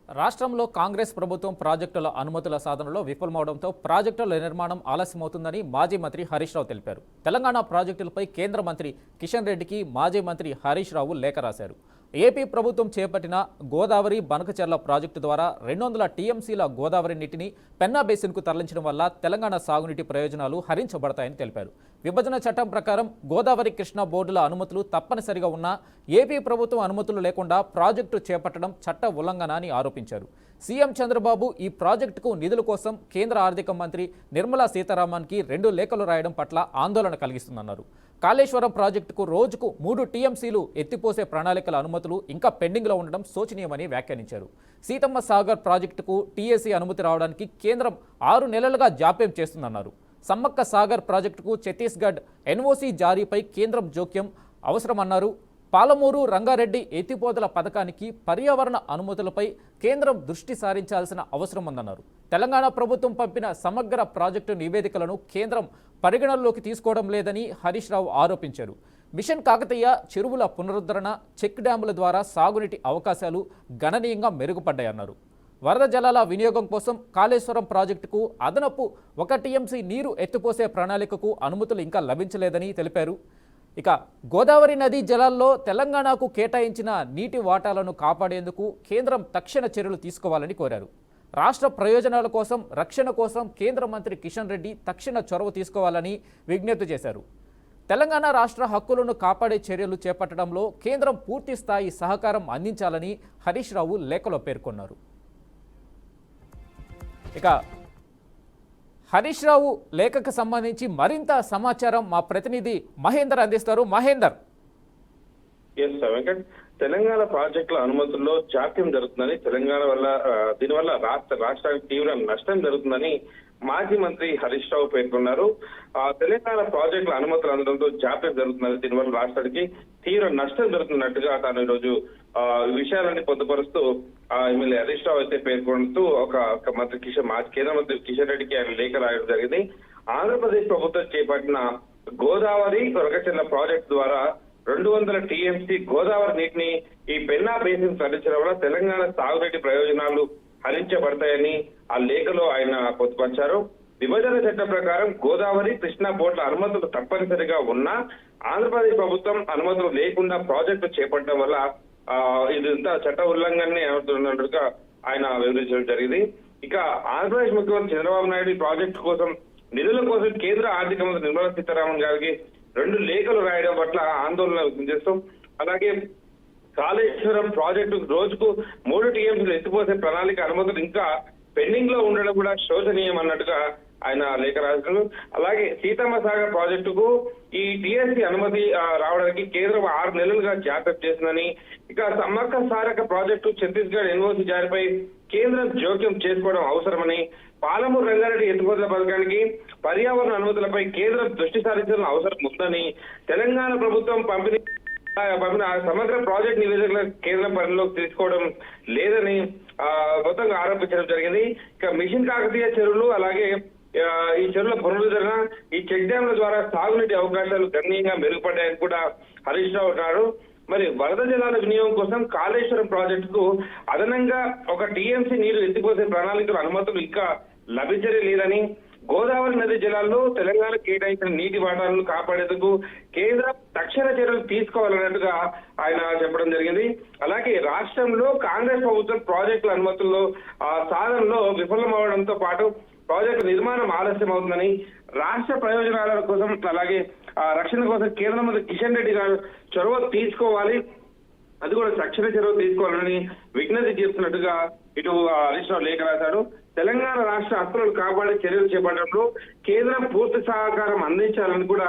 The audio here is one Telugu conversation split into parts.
రాష్ట్రంలో కాంగ్రెస్ ప్రభుత్వం ప్రాజెక్టుల అనుమతుల సాధనలో విఫలమవడంతో ప్రాజెక్టుల నిర్మాణం ఆలస్యమవుతుందని మాజీ మంత్రి హరీష్ రావు తెలిపారు. తెలంగాణ ప్రాజెక్టులపై కేంద్ర మంత్రి కిషన్ రెడ్డికి మాజీ మంత్రి హరీష్ రావు లేఖ రాశారు. ఏపీ ప్రభుత్వం చేపట్టిన గోదావరి బనకచెర్ల ప్రాజెక్టు ద్వారా 200 టీఎంసీల గోదావరి నీటిని పెన్నా బేసిన్కు తరలించడం వల్ల తెలంగాణ సాగునీటి ప్రయోజనాలు హరించబడతాయని తెలిపారు. విభజన చట్టం ప్రకారం గోదావరి కృష్ణా బోర్డుల అనుమతులు తప్పనిసరిగా ఉన్నా ఏపీ ప్రభుత్వం అనుమతులు లేకుండా ప్రాజెక్టు చేపట్టడం చట్ట ఉల్లంఘన అని ఆరోపించారు. సీఎం చంద్రబాబు ఈ ప్రాజెక్టుకు నిధుల కోసం కేంద్ర ఆర్థిక మంత్రి నిర్మలా సీతారామన్కి 2 లేఖలు రాయడం పట్ల ఆందోళన కలిగిస్తుందన్నారు. కాళేశ్వరం ప్రాజెక్టుకు రోజుకు 3 టీఎంసీలు ఎత్తిపోసే ప్రణాళికల అనుమతులు ఇంకా పెండింగ్లో ఉండడం శోచనీయమని వ్యాఖ్యానించారు. సీతమ్మ సాగర్ ప్రాజెక్టుకు టీఎస్సీ అనుమతి రావడానికి కేంద్రం 6 నెలలుగా జాప్యం చేస్తుందన్నారు. సమ్మక్క సాగర్ ప్రాజెక్టుకు ఛత్తీస్గఢ్ ఎన్ఓసీ జారీపై కేంద్రం జోక్యం అవసరమన్నారు. పాలమూరు రంగారెడ్డి ఎత్తిపోతల పథకానికి పర్యావరణ అనుమతులపై కేంద్రం దృష్టి సారించాల్సిన అవసరం ఉందన్నారు. తెలంగాణ ప్రభుత్వం పంపిన సమగ్ర ప్రాజెక్టు నివేదికలను కేంద్రం పరిగణనలోకి తీసుకోవడం లేదని హరీష్ రావు ఆరోపించారు. మిషన్ కాకతీయ చెరువుల పునరుద్ధరణ, చెక్ డ్యాముల ద్వారా సాగునీటి అవకాశాలు గణనీయంగా మెరుగుపడ్డాయన్నారు. వరద జలాల వినియోగం కోసం కాళేశ్వరం ప్రాజెక్టుకు అదనపు 1 టీఎంసీ నీరు ఎత్తిపోసే ప్రణాళికకు అనుమతులు ఇంకా లభించలేదని తెలిపారు. ఇక గోదావరి నదీ జలాల్లో తెలంగాణకు కేటాయించిన నీటి వాటాలను కాపాడేందుకు కేంద్రం తక్షణ చర్యలు తీసుకోవాలని కోరారు. రాష్ట్ర ప్రయోజనాల కోసం, రక్షణ కోసం కేంద్ర మంత్రి కిషన్ రెడ్డి తక్షణ చొరవ తీసుకోవాలని విజ్ఞప్తి చేశారు. తెలంగాణ రాష్ట్ర హక్కులను కాపాడే చర్యలు చేపట్టడంలో కేంద్రం పూర్తి స్థాయి సహకారం అందించాలని హరీష్ రావు లేఖలో పేర్కొన్నారు. ఇక హరీష్ రావు లేఖకు సంబంధించి మరింత సమాచారం మా ప్రతినిధి మహేందర్ అందిస్తారు. మహేందర్. వెంకట్, తెలంగాణ ప్రాజెక్టుల అనుమతుల్లో జాప్యం జరుగుతుందని, తెలంగాణ వల్ల దీనివల్ల రాష్ట్రానికి తీవ్ర నష్టం జరుగుతుందని మాజీ మంత్రి హరీష్ రావు పేర్కొన్నారు. తెలంగాణ ప్రాజెక్టుల అనుమతులు అందడంతో జాప్యం జరుగుతున్నది, దీనివల్ల రాష్ట్రానికి తీవ్ర నష్టం జరుగుతున్నట్టుగా తాను ఈరోజు విషయాలన్నీ పొందుపరుస్తూ ఎమ్మెల్యే హరీష్ రావు అయితే పేర్కొంటూ ఒక మంత్రి కేంద్ర మంత్రి కిషన్ రెడ్డికి ఆయన లేఖ రాయడం జరిగింది. ఆంధ్రప్రదేశ్ ప్రభుత్వం చేపట్టిన గోదావరి బనకచెర్ల ప్రాజెక్టు ద్వారా 200 టీఎంసీ గోదావరి నీటిని ఈ పెన్నా బేసిన్ తరలించడం వల్ల తెలంగాణ సాగునీటి ప్రయోజనాలు హరించబడతాయని ఆ లేఖలో ఆయన పొందుపరిచారు. విభజన చట్టం ప్రకారం గోదావరి కృష్ణా బోర్డుల అనుమతులు తప్పనిసరిగా ఉన్నా ఆంధ్రప్రదేశ్ ప్రభుత్వం అనుమతులు లేకుండా ప్రాజెక్టు చేపట్టడం వల్ల ఇదంతా చట్ట ఉల్లంఘనే అవుతున్నట్టుగా ఆయన వివరించడం జరిగింది. ఇక ఆంధ్రప్రదేశ్ ముఖ్యమంత్రి చంద్రబాబు నాయుడు ఈ ప్రాజెక్టు కోసం నిధుల కోసం కేంద్ర ఆర్థిక మంత్రి నిర్మలా సీతారామన్ గారికి 2 లేఖలు రాయడం పట్ల ఆందోళన వ్యక్తం చేస్తాం. అలాగే కాళేశ్వరం ప్రాజెక్టు రోజుకు 3 టీఎంసీలు ఎత్తిపోసే ప్రణాళిక అనుమతులు ఇంకా పెండింగ్ లో ఉండడం కూడా శోచనీయం అన్నట్టుగా ఆయన లేఖ రాశారు. అలాగే సీతమ్మ సాగర్ ప్రాజెక్టుకు ఈ టీఎస్సీ అనుమతి రావడానికి కేంద్రం 6 నెలలుగా జాప్యం చేసిందని, ఇక సమ్మక్క సాగర్ ప్రాజెక్టు ఛత్తీస్గఢ్ ఎన్ఓసీ జారీపై కేంద్రం జోక్యం చేసుకోవడం అవసరమని, పాలమూరు రంగారెడ్డి ఎత్తిపోతల పథకానికి పర్యావరణ అనుమతులపై కేంద్రం దృష్టి సారించాల్సిన అవసరం ఉందని, తెలంగాణ ప్రభుత్వం పంపిన సమగ్ర ప్రాజెక్ట్ నివేదికల కేంద్రం పరిధిలోకి తీసుకోవడం లేదని మొత్తంగా ఆరోపించడం జరిగింది. ఇక మిషన్ కాకతీయ చెరువులు, అలాగే ఈ చెరువుల పునరుద్ధరణ, ఈ చెక్ డ్యాంల ద్వారా సాగునీటి అవకాశాలు గణనీయంగా మెరుగుపడ్డాయని కూడా హరీష్ రావు అన్నారు. మరి వరద జలాల వినియోగం కోసం కాళేశ్వరం ప్రాజెక్టుకు అదనంగా 1 టీఎంసీ నీరు ఎత్తిపోసే ప్రణాళికల అనుమతులు ఇంకా లభించనే లేదని, గోదావరి నది జలాల్లో తెలంగాణ కేటాయించిన నీటి వాటాలను కాపాడేందుకు కేంద్రం తక్షణ చర్యలు తీసుకోవాలన్నట్టుగా ఆయన చెప్పడం జరిగింది. అలాగే రాష్ట్రంలో కాంగ్రెస్ ప్రభుత్వం ప్రాజెక్టుల అనుమతుల్లో సాధనలో విఫలమవడంతో పాటు ప్రాజెక్టు నిర్మాణం ఆలస్యం అవుతుందని, రాష్ట్ర ప్రయోజనాల కోసం అలాగే రక్షణ కోసం కేంద్ర మంత్రి కిషన్ రెడ్డి గారు చొరవ తీసుకోవాలి, అది కూడా తక్షణ చర్యలు తీసుకోవాలని విజ్ఞప్తి చేస్తున్నట్టుగా ఇటు హరీష్ రావు లేఖ రాశాడు. తెలంగాణ రాష్ట్ర హక్కులను కాపాడే చర్యలు చేపట్టడంలో కేంద్రం పూర్తి సహకారం అందించాలని కూడా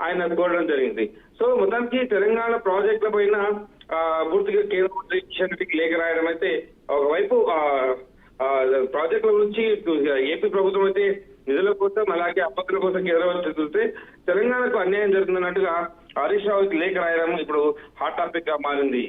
ఆయన కోరడం జరిగింది. సో మొత్తానికి తెలంగాణ ప్రాజెక్టుల పైన పూర్తిగా కేంద్ర మంత్రి కిషన్ రెడ్డికి లేఖ రాయడం అయితే, ఒకవైపు ప్రాజెక్టుల గురించి ఏపీ ప్రభుత్వం అయితే నిధుల కోసం అలాగే అప్పత్తుల కోసం కేంద్రం చూస్తే తెలంగాణకు అన్యాయం జరుగుతున్నట్టుగా హరీష్ రావుకి లేఖ రాయడం ఇప్పుడు హాట్ టాపిక్ గా మారింది.